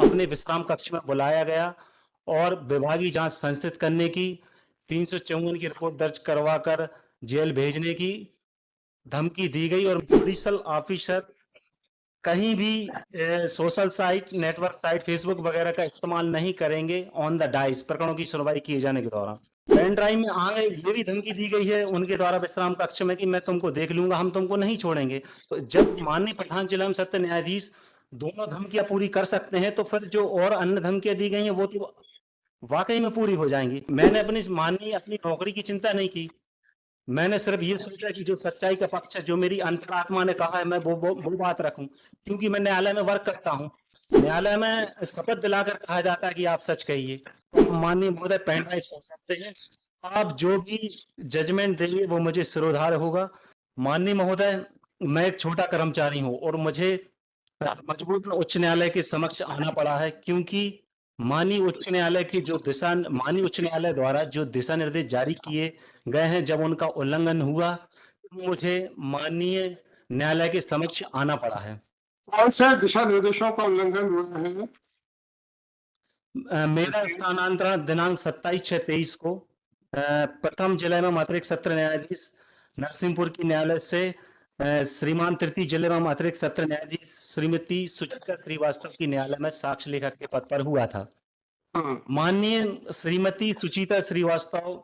अपने विश्राम कक्ष में बुलाया गया और विभागीय जांच संस्थित करने की, 354 की रिपोर्ट दर्ज करवाकर जेल भेजने की धमकी दी गई और जुडिशियल ऑफिसर कहीं भी social site, network site, Facebook वगैरह का इस्तेमाल नहीं करेंगे ऑन द डाइस प्रकरणों की सुनवाई किए जाने के दौरान। पेन ड्राइव में आगे ये भी धमकी दी गई है उनके द्वारा विश्राम कक्ष में कि मैं तुमको देख लूंगा, हम तुमको नहीं छोड़ेंगे। तो जब माननीय प्रधान जिला एवं सत्र न्यायाधीश दोनों धमकियां पूरी कर सकते हैं तो फिर जो और अन्य धमकियां दी गई हैं वो तो वाकई में पूरी हो जाएंगी। मैंने अपनी नौकरी की चिंता नहीं की, मैंने सिर्फ ये सोचा कि जो सच्चाई का पक्ष है, जो मेरी अंतरात्मा ने कहा है, मैं वो बात रखूं, क्योंकि मैं न्यायालय में वर्क करता हूं। न्यायालय में शपथ दिलाकर कहा जाता है कि आप सच कहिए। तो माननीय महोदय पेन ड्राइव सुन सकते हैं, आप जो भी जजमेंट देंगे वो मुझे सिरोधार्य होगा। माननीय महोदय, मैं एक छोटा कर्मचारी हूं और मुझे मजबूरन उच्च न्यायालय के समक्ष आना पड़ा है, क्योंकि माननीय उच्च न्यायालय द्वारा जो दिशा निर्देश जारी किए गए हैं, जब उनका उल्लंघन हुआ तो मुझे माननीय न्यायालय के समक्ष आना पड़ा है। कौन से दिशा निर्देशों का उल्लंघन हुआ है? मेरा स्थानांतरण दिनांक 27/6/23 को प्रथम जिले में अतिरिक्त सत्र न्यायाधीश नरसिंहपुर की न्यायालय से श्रीमान तृतीय जिले में अतिरिक्त सत्र न्यायाधीश श्रीमती सुचित्रा श्रीवास्तव की न्यायालय में साक्ष्य लेखक के पद पर हुआ था। माननीय श्रीमती सुचिता श्रीवास्तव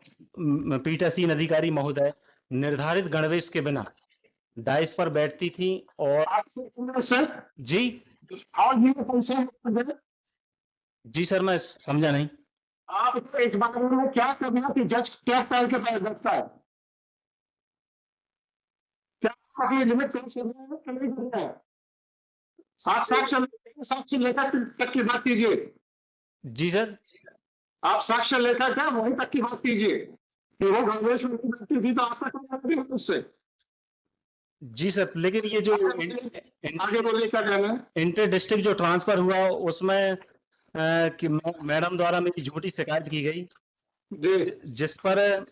पीठासीन अधिकारी महोदय निर्धारित गणवेश के बिना डाइस पर बैठती थी और जी जी सर, मैं समझा नहीं। आप इस बारे में क्या करना कि जज क्या पहल के पास बैठता है? क्या अपनी लिमिट क्रॉस कर रहे हैं कि नहीं कर रहे हैं? आप साक्ष्य लेखक तक की बात कीजिए। जी सर, आप साक्ष्य लेखक है, वहीं तक की बात कीजिए कि वो गणवेश में बैठती थी तो आपका क्या मतलब है उससे? जी सर, लेकिन ये जो आगे बोलिए, क्या कहना है? इंटर डिस्ट्रिक्ट जो ट्रांसफर हुआ उसमें कि मैडम द्वारा मेरी झूठी शिकायत की गई, जिस पर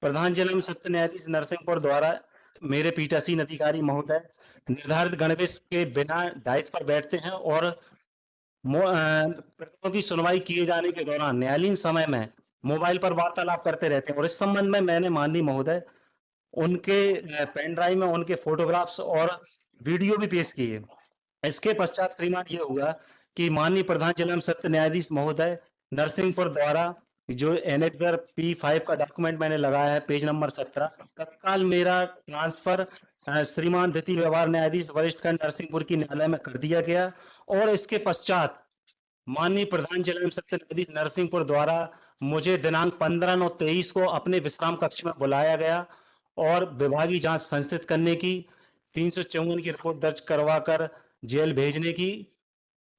प्रधान जिला एवं सत्र न्यायाधीश नरसिंहपुर द्वारा मेरे पीठासीन अधिकारी महोदय निर्धारित गणवेश के बिना डाइस पर बैठते हैं और प्रकरणों की सुनवाई किए जाने के दौरान न्यायालयीन समय में मोबाइल पर वार्तालाप करते रहते हैं। और इस संबंध में मैंने माननीय महोदय उनके पेन ड्राइव में उनके फोटोग्राफ्स और वीडियो भी पेश किए। इसके पश्चात श्रीमान ये हुआ कि माननीय प्रधान जिला एवं सत्र न्यायाधीश महोदय नरसिंहपुर द्वारा जो एनेक्सर P5 का डॉक्यूमेंट मैंने लगाया है, पेज नंबर 17, तत्काल मेरा ट्रांसफर श्रीमान द्वितीय व्यवहार न्यायाधीश वरिष्ठ खंड नरसिंहपुर की न्यायालय में कर दिया गया। और इसके पश्चात माननीय प्रधान जिला एवं सत्र न्यायाधीश नरसिंहपुर द्वारा मुझे दिनांक 15/9/23 को अपने विश्राम कक्ष में बुलाया गया और विभागीय जांच संस्थित करने की, 354 की रिपोर्ट दर्ज करवाकर जेल भेजने की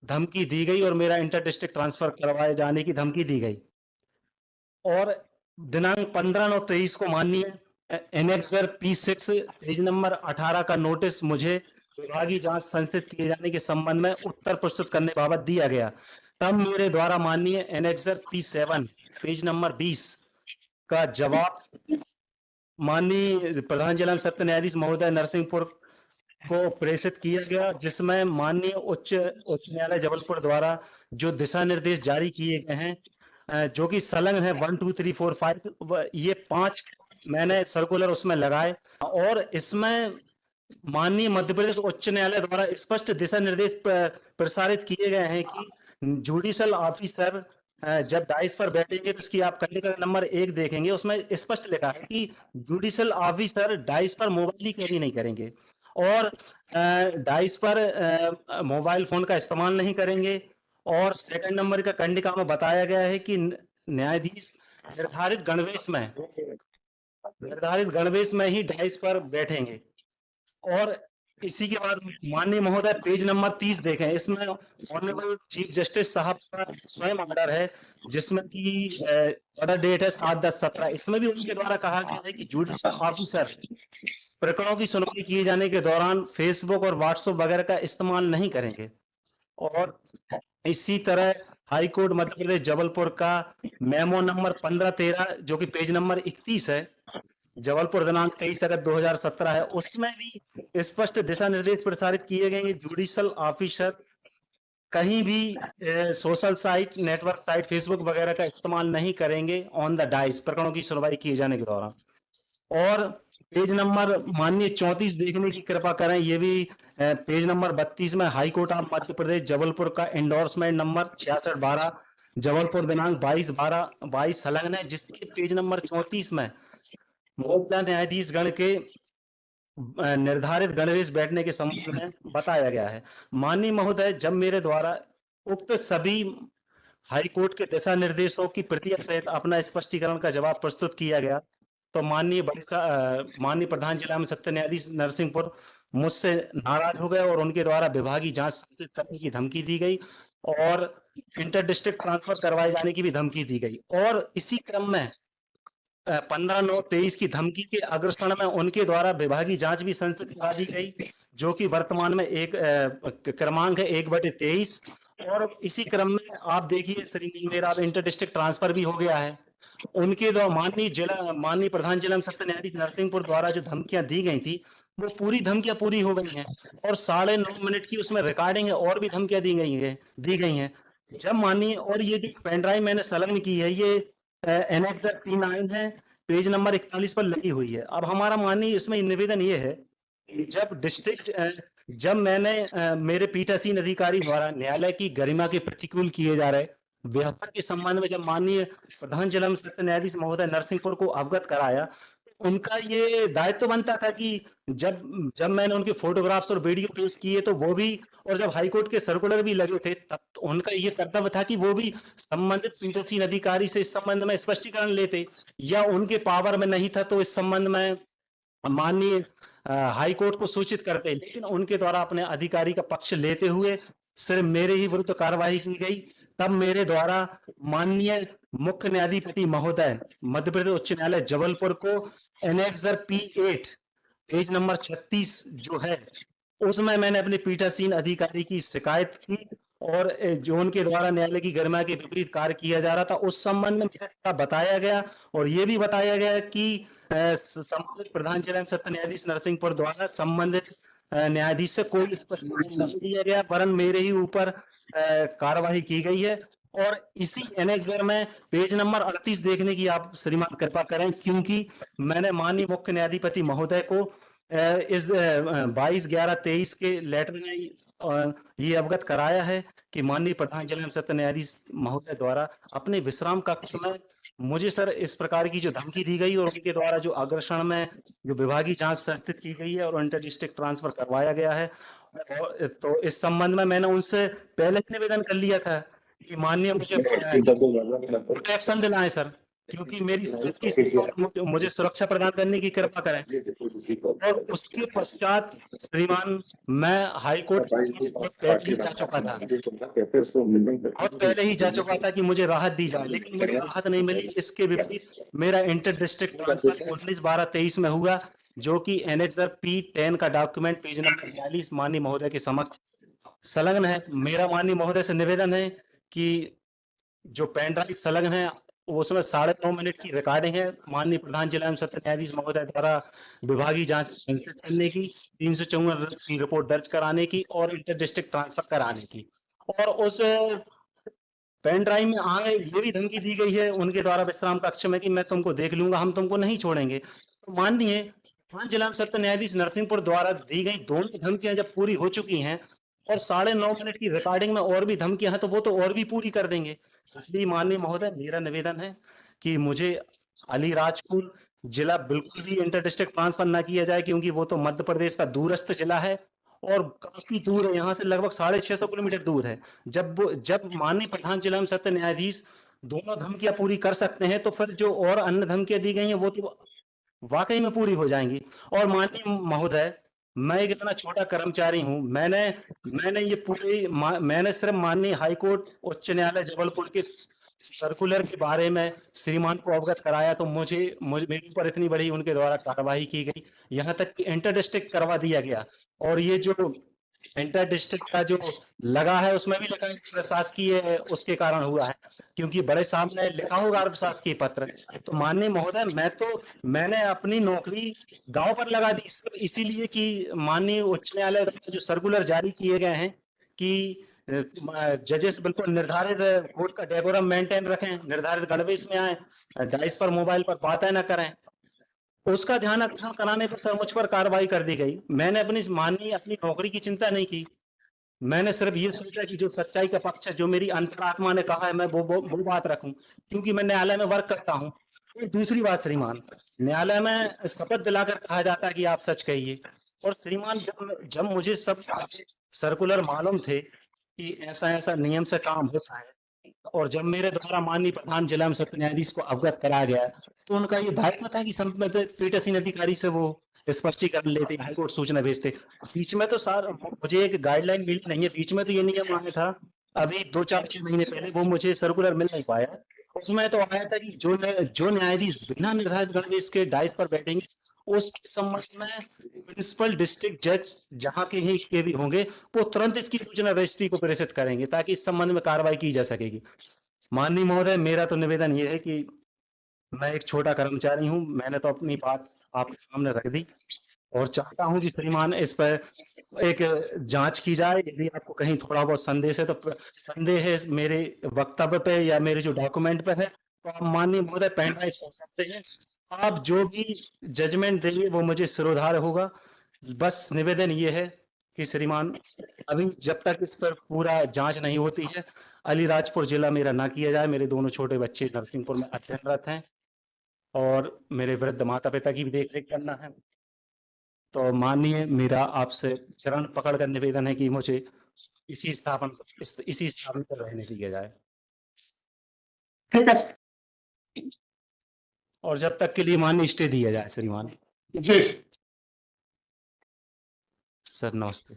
धमकी दी गई और मेरा इंटर डिस्ट्रिक्ट ट्रांसफर करवाए जाने की धमकी दी गई। और दिनांक 15/9/23 को माननीय एनेक्सर P6 पेज नंबर 18 का नोटिस मुझे विभागीय जांच संस्थित किए जाने के संबंध में उत्तर प्रस्तुत करने बाबत दिया गया। तब मेरे द्वारा माननीय एनेक्सर P7 पेज नंबर 20 का जवाब माननीय प्रधान जिला सत्र न्यायाधीश महोदय नरसिंहपुर को प्रेषित किया गया, जिसमें माननीय उच्च न्यायालय जबलपुर द्वारा जो दिशा निर्देश जारी किए गए हैं, जो कि संलग्न है 1 2 3 4 5, ये 5 मैंने सर्कुलर उसमें लगाए और इसमें माननीय मध्य प्रदेश उच्च न्यायालय द्वारा स्पष्ट दिशा निर्देश प्रसारित किए गए हैं कि जुडिशियल ऑफिसर जब डाइस पर बैठेंगे तो उसकी आप कंडिका नंबर 1 देखेंगे, उसमें स्पष्ट लिखा है कि जुडिशियल ऑफिसर डाइस पर मोबाइल कैरी नहीं करेंगे और डाइस पर मोबाइल फोन का इस्तेमाल नहीं करेंगे। और सेकंड नंबर का कंडिका में बताया गया है कि न्यायाधीश निर्धारित गणवेश में ही डाइस पर बैठेंगे। और इसी के बाद माननीय महोदय पेज नंबर 30 देखें, इसमें ऑनरेबल चीफ जस्टिस साहब का स्वयं ऑर्डर है, जिसमें कि ऑर्डर डेट है 7/10/17। इसमें भी उनके द्वारा कहा गया है कि जुडिशियल ऑफिसर प्रकरणों की सुनवाई किए जाने के दौरान फेसबुक और व्हाट्सएप वगैरह का इस्तेमाल नहीं करेंगे। और इसी तरह हाई कोर्ट मध्य प्रदेश जबलपुर का मेमो नंबर 15/13 जो कि पेज नंबर 31 है, जबलपुर दिनांक 23 अगस्त 2017 है, उसमें भी स्पष्ट दिशा निर्देश प्रसारित किए गए। जुडिशियल ऑफिसर कहीं भी social site, network site, Facebook वगैरह का इस्तेमाल नहीं करेंगे ऑन द डाइस, प्रकरणों की सुनवाई किए जाने के दौरान। और पेज नंबर माननीय 34 देखने की कृपा करें, ये भी पेज नंबर 32 में high court of Madhya Pradesh Jabalpur का एंडोर्समेंट नंबर 6612 जबलपुर दिनांक 22/12/22 संलग्न है, जिसके पेज नंबर 34 में मुख्य न्यायाधीश गण के निर्धारित गणवेश बैठने के संबंध में बताया गया है। माननीय महोदय, जब मेरे द्वारा उक्त सभी हाई कोर्ट के दिशा निर्देशों की प्रतियां सहित अपना स्पष्टीकरण का जवाब प्रस्तुत किया गया, तो माननीय प्रधान जिला एवं सत्र न्यायाधीश नरसिंहपुर मुझसे नाराज हो गए और उनके द्वारा विभागीय जांच संस्थित करने की धमकी दी गई और इंटर डिस्ट्रिक्ट ट्रांसफर करवाए जाने की भी धमकी दी गई। और इसी क्रम में 15/9/23 की धमकी के अग्रसर में उनके द्वारा विभागीय जांच भी संस्थित करा दी गई, जो कि वर्तमान में एक क्रमांक है 1/23। और इसी क्रम में आप देखिए श्री मेरा इंटर डिस्ट्रिक्ट ट्रांसफर भी हो गया है। उनके द्वारा माननीय प्रधान जिला सत्र न्यायाधीश नरसिंहपुर द्वारा जो धमकियां दी गई थी, वो पूरी धमकियां पूरी हो गई हैं और 9.5 मिनट की उसमें रिकॉर्डिंग है और भी धमकियां दी गई हैं। जब माननीय, और ये जो पेन ड्राइव मैंने संलग्न की है, ये एनेक्स P9 है, पेज नंबर 41 पर लगी हुई है। अब हमारा माननीय इसमें निवेदन ये है, जब मैंने मेरे पीठासीन अधिकारी द्वारा न्यायालय की गरिमा के प्रतिकूल किए जा रहे व्यवहार के संबंध में जब माननीय प्रधान जिला सत्र न्यायाधीश महोदय नरसिंहपुर को अवगत कराया, उनका ये दायित्व बनता था कि जब मैंने उनके फोटोग्राफ्स और वीडियो पेश किए तो वो भी, और जब हाईकोर्ट के सर्कुलर भी लगे थे, तब तो उनका ये कर्तव्य था कि वो भी संबंधित पीठासीन अधिकारी से इस संबंध में स्पष्टीकरण लेते, या उनके पावर में नहीं था तो इस संबंध में माननीय हाई कोर्ट को सूचित करते। लेकिन उनके द्वारा अपने अधिकारी का पक्ष लेते हुए सिर्फ मेरे ही विरुद्ध कार्रवाई की गई। तब मेरे द्वारा माननीय मुख्य न्यायाधिपति महोदय मध्य प्रदेश उच्च न्यायालय जबलपुर को एनेक्स P8 पेज नंबर 36 जो है, उसमें मैंने अपने पीठासीन अधिकारी की शिकायत की और जो उनके द्वारा न्यायालय की गरिमा के विपरीत कार्य किया जा रहा था, उस संबंध में बताया गया। और ये भी बताया गया कि संबंधित प्रधान जिला सत्र न्यायाधीश नरसिंहपुर द्वारा संबंधित न्यायाधीश से कोई स्पष्टीकरण नहीं दिया गया, वरन मेरे ही ऊपर कार्रवाई की गई है। और इसी एनेक्स में पेज नंबर 38 देखने की आप श्रीमान कृपा करें, क्योंकि मैंने माननीय मुख्य न्यायाधिपति महोदय को इस 22/11/23 के लेटर में ये अवगत कराया है कि माननीय प्रधान जिला सत्र न्यायाधीश महोदय द्वारा अपने विश्राम कक्ष में मुझे सर इस प्रकार की जो धमकी दी गई और उनके द्वारा जो अग्रसर में जो विभागीय जांच संस्थित की गई है और इंटर डिस्ट्रिक्ट ट्रांसफर करवाया गया है, और तो इस संबंध में मैंने उनसे पहले ही निवेदन कर लिया था कि माननीय मुझे प्रोटेक्शन दिलाएं सर, क्योंकि मेरी सेहत की स्थिति और मुझे सुरक्षा प्रदान करने की कृपा करें। और उसके पश्चात श्रीमान मैं हाई कोर्ट पहले ही जा चुका था, बहुत पहले ही जा चुका था कि मुझे राहत दी जाए, लेकिन मुझे राहत नहीं मिली। इसके विपरीत मेरा इंटर डिस्ट्रिक्ट ट्रांसफर 19/12/23 में हुआ, जो कि एनेक्स P10 का डॉक्यूमेंट पेज नंबर 42 माननीय महोदय के समक्ष संलग्न है। मेरा माननीय महोदय से निवेदन है कि जो पेन ड्राइव संलग्न है उसमें 9.5 मिनट की रिकॉर्डिंग है, माननीय प्रधान जिला एवं सत्र न्यायाधीश महोदय द्वारा विभागीय जांच संस्थित करने की, 354 की रिपोर्ट दर्ज कराने की और इंटर डिस्ट्रिक्ट ट्रांसफर कराने की। और उस पेन ड्राइव में आगे ये भी धमकी दी गई है उनके द्वारा विश्राम कक्ष में कि मैं तुमको देख लूंगा, हम तुमको नहीं छोड़ेंगे। तो माननीय प्रधान जिला सत्र न्यायाधीश नरसिंहपुर द्वारा दी गई दोनों धमकियां जब पूरी हो चुकी हैं और 9.5 मिनट की रिकॉर्डिंग में और भी धमकियां हैं, तो वो तो और भी पूरी कर देंगे। इसलिए माननीय महोदय मेरा निवेदन है कि मुझे अलीराजपुर जिला बिल्कुल भी इंटर डिस्ट्रिक्ट ट्रांसफर ना किया जाए, क्योंकि वो तो मध्य प्रदेश का दूरस्थ जिला है और काफी दूर है, यहाँ से लगभग 650 किलोमीटर दूर है। जब माननीय प्रधान जिला एवं सत्र न्यायाधीश दोनों धमकियां पूरी कर सकते हैं, तो फिर जो और अन्य धमकियां दी गई हैं वो तो वाकई में पूरी हो जाएंगी। और माननीय महोदय, मैं एक इतना छोटा कर्मचारी हूं, मैंने सिर्फ माननीय हाईकोर्ट उच्च न्यायालय जबलपुर के सर्कुलर के बारे में श्रीमान को अवगत कराया, तो मुझे मेरे ऊपर इतनी बड़ी उनके द्वारा कार्रवाई की गई, यहाँ तक कि इंटर डिस्ट्रिक्ट करवा दिया गया। और ये जो इंटर डिस्ट्रिक्ट का जो लगा है उसमें भी लिखा है प्रशासकीय उसके कारण हुआ है, क्योंकि बड़े साहब ने लिखा होगा प्रशासकीय पत्र। तो माननीय महोदय, मैंने अपनी नौकरी गांव पर लगा दी सिर्फ इसीलिए कि माननीय उच्च न्यायालय जो सर्कुलर जारी किए गए हैं कि जजेस बिल्कुल निर्धारित कोर्ट का डेकोरम मेंटेन रखें, निर्धारित गणवेश में आए, डाइस पर मोबाइल पर बातें न करें। उसका ध्यान आकर्षण कराने पर सर मुझ पर कार्रवाई कर दी गई। मैंने अपनी नौकरी की चिंता नहीं की। मैंने सिर्फ ये सोचा कि जो सच्चाई का पक्ष है, जो मेरी अंतरात्मा ने कहा है, मैं वो बात रखूं, क्योंकि मैं न्यायालय में वर्क करता हूं। एक दूसरी बात श्रीमान, न्यायालय में शपथ दिलाकर कहा जाता है कि आप सच कहिए, और श्रीमान जब मुझे सब सर्कुलर मालूम थे कि ऐसा ऐसा नियम से काम होता है, और जब मेरे द्वारा माननीय प्रधान जिला एवं सत्र न्यायाधीश को अवगत कराया गया, तो उनका ये दायित्व था कि संबंधित पीठासीन अधिकारी से वो स्पष्टीकरण लेते, हाईकोर्ट सूचना भेजते। बीच में तो सर मुझे एक गाइडलाइन मिली नहीं है, बीच में तो ये नियम आया था अभी 2-4-6 महीने पहले, वो मुझे सर्कुलर मिल नहीं पाया। उसमें तो आया था कि जो न्यायाधीश बिना निर्धारित गणवेश के डाइस पर बैठेंगे, उसके संबंध में प्रिंसिपल डिस्ट्रिक्ट जज जहां के भी होंगे, वो तुरंत इसकी सूचना रजिस्ट्री को प्रेषित करेंगे, ताकि इस संबंध में कार्रवाई की जा सकेगी। माननीय महोदय, मेरा तो निवेदन ये है कि मैं एक छोटा कर्मचारी हूं, मैंने तो अपनी बात आपके सामने रख दी, और चाहता हूं कि श्रीमान इस पर एक जांच की जाए। यदि आपको कहीं थोड़ा बहुत संदेह है मेरे वक्तव्य पे या मेरे जो डॉक्यूमेंट पे है, तो आप माननीय महोदय पेन ड्राइव सोच सकते हैं। आप जो भी जजमेंट देंगे वो मुझे सिरोधार्य होगा। बस निवेदन ये है कि श्रीमान, अभी जब तक इस पर पूरा जांच नहीं होती है, अलीराजपुर जिला मेरा ना किया जाए। मेरे दोनों छोटे बच्चे नरसिंहपुर में अध्ययनरत हैं, और मेरे वृद्ध माता पिता की भी देख रेख करना है। तो माननीय, मेरा आपसे चरण पकड़ कर निवेदन है कि मुझे इसी स्थापन पर रहने दिया जाए, ठीक है और जब तक के लिए मान्य स्टे दिया जाए श्रीमान। जी। सर नमस्ते।